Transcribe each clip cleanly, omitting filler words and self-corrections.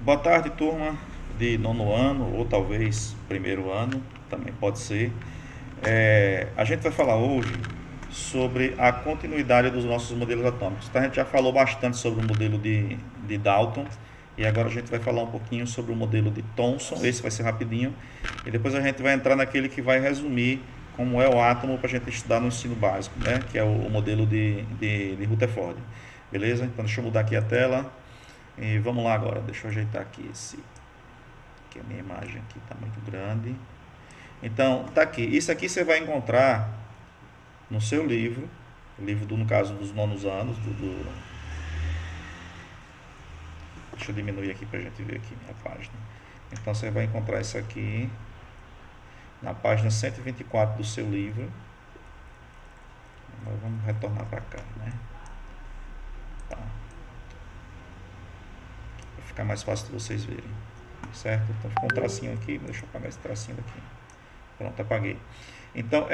Boa tarde, turma de nono ano, ou talvez primeiro ano, também pode ser. A gente vai falar hoje sobre a continuidade dos nossos modelos atômicos. Então, a gente já falou bastante sobre o modelo de Dalton, e agora a gente vai falar um pouquinho sobre o modelo de Thomson. Esse vai ser rapidinho, e depois a gente vai entrar naquele que vai resumir como é o átomo para a gente estudar no ensino básico, né? Que é o modelo de Rutherford. Beleza? Então, deixa eu mudar aqui a tela. E vamos lá agora, deixa eu ajeitar aqui que a minha imagem aqui está muito grande. Então, tá aqui. Isso aqui você vai encontrar no seu livro, o livro no caso dos nonos anos, deixa eu diminuir aqui para a gente ver aqui minha página. Então você vai encontrar isso aqui na página 124 do seu livro. Agora vamos retornar para cá, né? Tá. Para ficar mais fácil de vocês verem, certo? Então ficou um tracinho aqui, deixa eu apagar esse tracinho daqui. Pronto, apaguei. Então,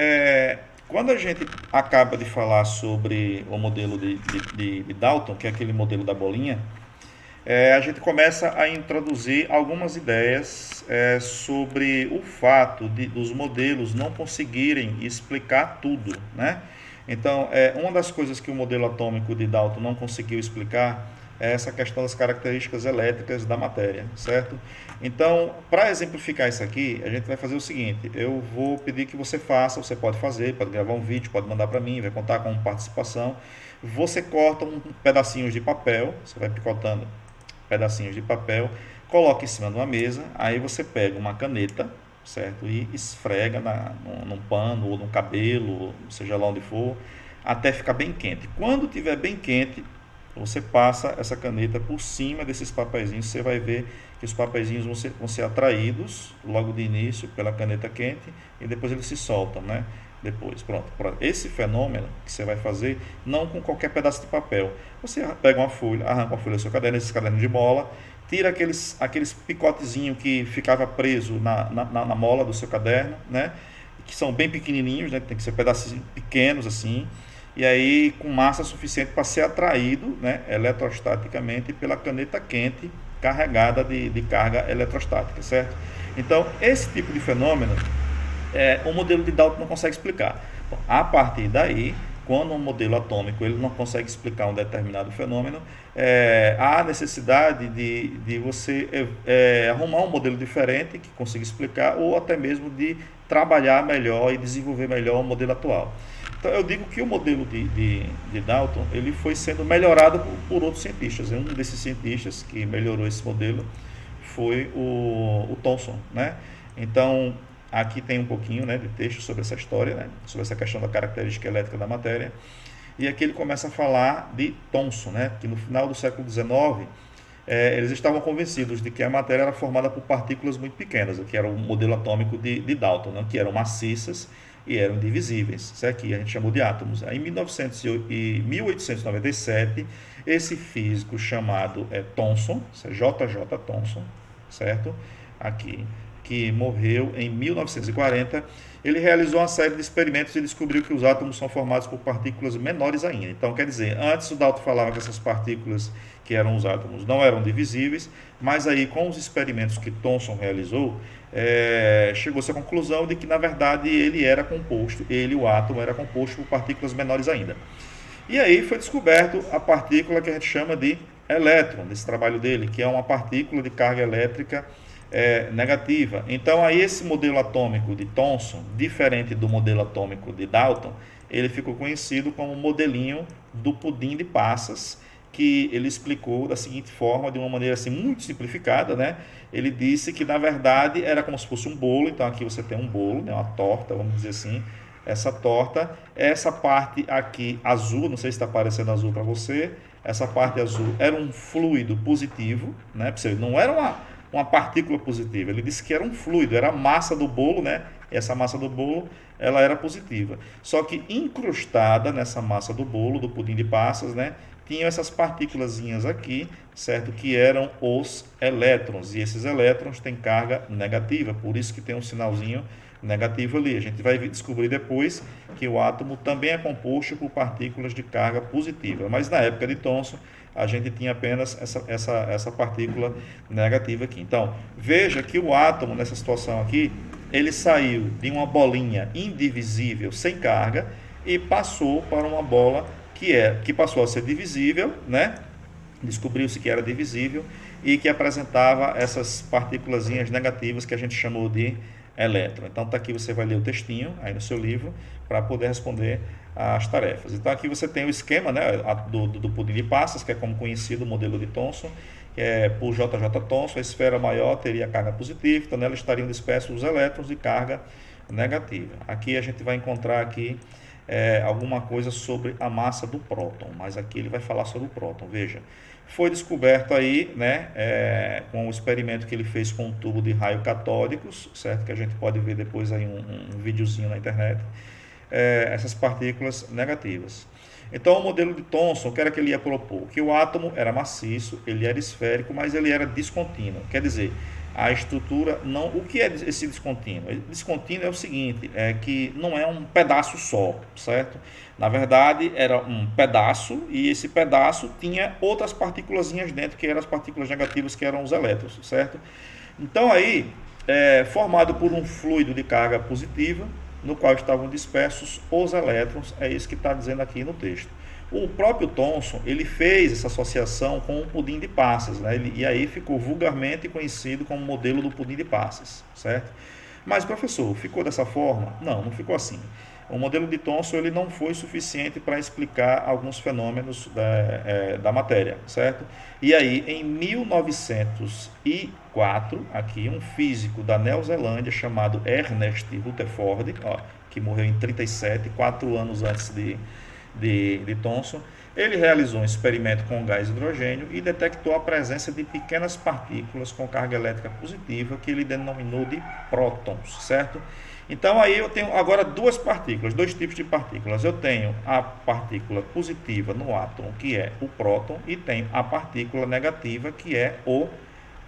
quando a gente acaba de falar sobre o modelo de Dalton, que é aquele modelo da bolinha, a gente começa a introduzir algumas ideias sobre o fato dos modelos não conseguirem explicar tudo, né? Então, uma das coisas que o modelo atômico de Dalton não conseguiu explicar é essa questão das características elétricas da matéria, certo? Então, para exemplificar isso aqui, a gente vai fazer o seguinte: eu vou pedir que você faça, você pode fazer, pode gravar um vídeo, pode mandar para mim, vai contar com participação. Você corta pedacinhos de papel, você vai picotando pedacinhos de papel, coloca em cima de uma mesa, aí você pega uma caneta, certo? E esfrega num pano ou no cabelo, seja lá onde for, até ficar bem quente. Quando tiver bem quente, você passa essa caneta por cima desses papeizinhos, você vai ver que os papeizinhos vão ser atraídos logo de início pela caneta quente e depois eles se soltam, né? Depois, pronto. Esse fenômeno que você vai fazer, não com qualquer pedaço de papel. Você pega uma folha, arranca uma folha do seu caderno, esse caderno de mola, tira aqueles picotezinhos que ficava preso na mola do seu caderno, né? Que são bem pequenininhos, né? Tem que ser pedacinhos pequenos assim, e aí com massa suficiente para ser atraído, né, eletrostaticamente pela caneta quente carregada de carga eletrostática, certo? Então, esse tipo de fenômeno o modelo de Dalton não consegue explicar. Bom, a partir daí, quando um modelo atômico ele não consegue explicar um determinado fenômeno, há necessidade de você arrumar um modelo diferente que consiga explicar, ou até mesmo de trabalhar melhor e desenvolver melhor o modelo atual. Então eu digo que o modelo de Dalton ele foi sendo melhorado por outros cientistas. Um desses cientistas que melhorou esse modelo foi o Thomson, né? Então aqui tem um pouquinho, né, de texto sobre essa história, né, sobre essa questão da característica elétrica da matéria. E aqui ele começa a falar de Thomson, né, que no final do século XIX eles estavam convencidos de que a matéria era formada por partículas muito pequenas, que era o modelo atômico de Dalton, né, que eram maciças e eram indivisíveis. Isso aqui a gente chamou de átomos. Aí, em 1897, esse físico chamado Thomson, J. J. Thomson, certo? Aqui, que morreu em 1940, ele realizou uma série de experimentos e descobriu que os átomos são formados por partículas menores ainda. Então, quer dizer, antes o Dalton falava que essas partículas que eram os átomos não eram divisíveis, mas aí com os experimentos que Thomson realizou, chegou-se à conclusão de que na verdade o átomo era composto por partículas menores ainda. E aí foi descoberto a partícula que a gente chama de elétron, desse trabalho dele, que é uma partícula de carga elétrica negativa. Então aí esse modelo atômico de Thomson, diferente do modelo atômico de Dalton, ele ficou conhecido como o modelinho do pudim de passas, que ele explicou da seguinte forma, de uma maneira assim muito simplificada, né? Ele disse que na verdade era como se fosse um bolo. Então aqui você tem um bolo, né, uma torta, vamos dizer assim. Essa torta, essa parte aqui azul, não sei se está parecendo azul para você, essa parte azul era um fluido positivo, né? Não era uma partícula positiva, ele disse que era um fluido, era a massa do bolo, né? E essa massa do bolo ela era positiva. Só que incrustada nessa massa do bolo, do pudim de passas, né? Tinham essas partículas aqui, certo? Que eram os elétrons. E esses elétrons têm carga negativa, por isso que tem um sinalzinho negativo ali. A gente vai descobrir depois que o átomo também é composto por partículas de carga positiva, mas na época de Thomson a gente tinha apenas essa partícula negativa aqui. Então, veja que o átomo nessa situação aqui, ele saiu de uma bolinha indivisível sem carga e passou para uma bola que passou a ser divisível, né? Descobriu-se que era divisível e que apresentava essas partículazinhas negativas que a gente chamou de elétron. Então tá aqui, você vai ler o textinho aí no seu livro para poder responder as tarefas. Então aqui você tem o esquema, né, do pudim de passas, que é como conhecido o modelo de Thomson, que é por JJ Thomson. A esfera maior teria carga positiva, então nela estariam dispersos os elétrons de carga negativa. Aqui a gente vai encontrar aqui alguma coisa sobre a massa do próton, mas aqui ele vai falar sobre o próton. Veja, foi descoberto aí, né, com o experimento que ele fez com um tubo de raio catódicos, certo? Que a gente pode ver depois aí um videozinho na internet, essas partículas negativas. Então, o modelo de Thomson, o que era que ele ia propor? Que o átomo era maciço, ele era esférico, mas ele era descontínuo. Quer dizer, a estrutura não... O que é esse descontínuo? Descontínuo é o seguinte, é que não é um pedaço só, certo? Na verdade, era um pedaço e esse pedaço tinha outras partículazinhas dentro, que eram as partículas negativas, que eram os elétrons, certo? Então, aí, formado por um fluido de carga positiva, no qual estavam dispersos os elétrons, é isso que está dizendo aqui no texto. O próprio Thomson, ele fez essa associação com o pudim de passas, né? E aí ficou vulgarmente conhecido como modelo do pudim de passas, certo? Mas, professor, ficou dessa forma? Não, não ficou assim. O modelo de Thomson ele não foi suficiente para explicar alguns fenômenos da matéria, certo? E aí, em 1904, aqui um físico da Neozelândia chamado Ernest Rutherford, que morreu em 37, 4 anos antes de Thomson, ele realizou um experimento com gás hidrogênio e detectou a presença de pequenas partículas com carga elétrica positiva, que ele denominou de prótons, certo? Então aí eu tenho agora duas partículas, dois tipos de partículas. Eu tenho a partícula positiva no átomo, que é o próton, e tenho a partícula negativa, que é o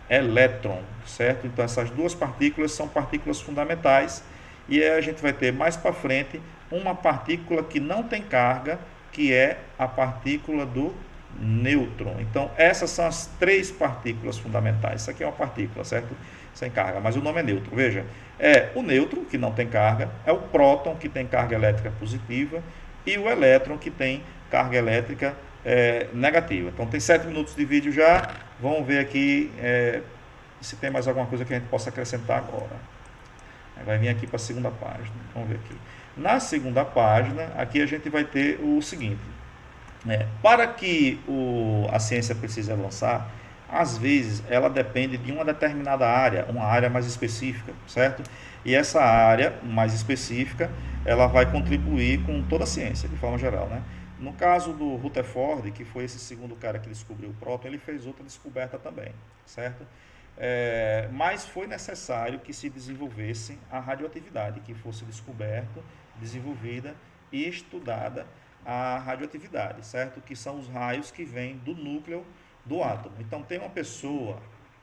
elétron, certo? Então essas duas partículas são partículas fundamentais, e aí a gente vai ter mais para frente uma partícula que não tem carga, que é a partícula do nêutron. Então essas são as três partículas fundamentais. Isso aqui é uma partícula, certo? Sem carga, mas o nome é nêutron. Veja, é o nêutron, que não tem carga, é o próton, que tem carga elétrica positiva, e o elétron, que tem carga elétrica negativa. Então tem 7 minutos de vídeo já. Vamos ver aqui se tem mais alguma coisa que a gente possa acrescentar agora. Vai vir aqui para a segunda página. Vamos ver aqui. Na segunda página, aqui a gente vai ter o seguinte. Para que a ciência precise avançar, às vezes ela depende de uma determinada área, uma área mais específica, certo? E essa área mais específica, ela vai contribuir com toda a ciência, de forma geral, né? No caso do Rutherford, que foi esse segundo cara que descobriu o próton, ele fez outra descoberta também, certo? Mas foi necessário que se desenvolvesse a radioatividade, que fosse desenvolvida e estudada a radioatividade, certo? Que são os raios que vêm do núcleo do átomo. Então tem uma pessoa,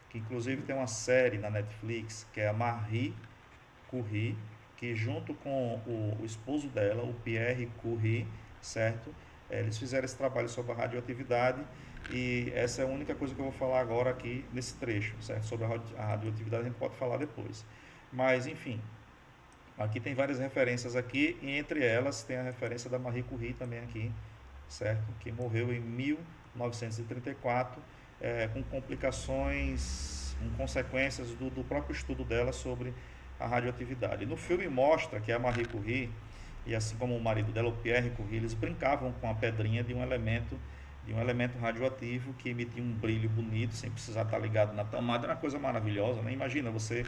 que inclusive tem uma série na Netflix, que é a Marie Curie, que junto com o esposo dela, o Pierre Curie, certo? Eles fizeram esse trabalho sobre a radioatividade, e essa é a única coisa que eu vou falar agora aqui nesse trecho, certo? Sobre a radioatividade a gente pode falar depois. Mas, enfim, aqui tem várias referências aqui, e entre elas tem a referência da Marie Curie também aqui, certo? Que morreu em 1934, com complicações, com consequências do próprio estudo dela sobre a radioatividade. No filme mostra que a Marie Curie, e assim como o marido dela, o Pierre Curie, eles brincavam com a pedrinha de um elemento radioativo que emitia um brilho bonito, sem precisar estar ligado na tomada. Era uma coisa maravilhosa, né? Imagina você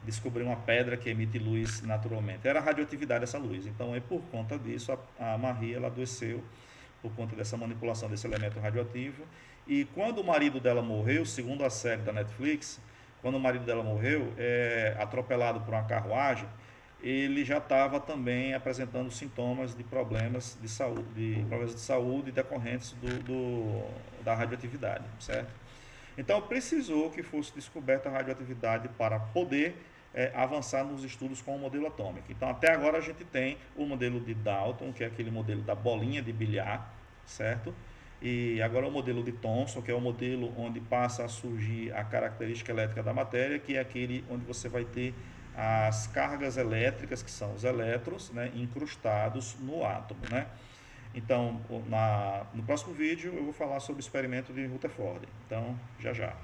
descobrir uma pedra que emite luz naturalmente. Era a radioatividade essa luz. Então, por conta disso, a Marie ela adoeceu por conta dessa manipulação desse elemento radioativo. E quando o marido dela morreu, segundo a série da Netflix, quando o marido dela morreu, atropelado por uma carruagem, ele já estava também apresentando sintomas de problemas de saúde decorrentes da radioatividade, certo? Então precisou que fosse descoberta a radioatividade para poder avançar nos estudos com o modelo atômico. Então, até agora a gente tem o modelo de Dalton, que é aquele modelo da bolinha de bilhar, certo? E agora o modelo de Thomson, que é o modelo onde passa a surgir a característica elétrica da matéria, que é aquele onde você vai ter as cargas elétricas, que são os elétrons, né, incrustados no átomo, né? Então, no próximo vídeo eu vou falar sobre o experimento de Rutherford. Então, já já.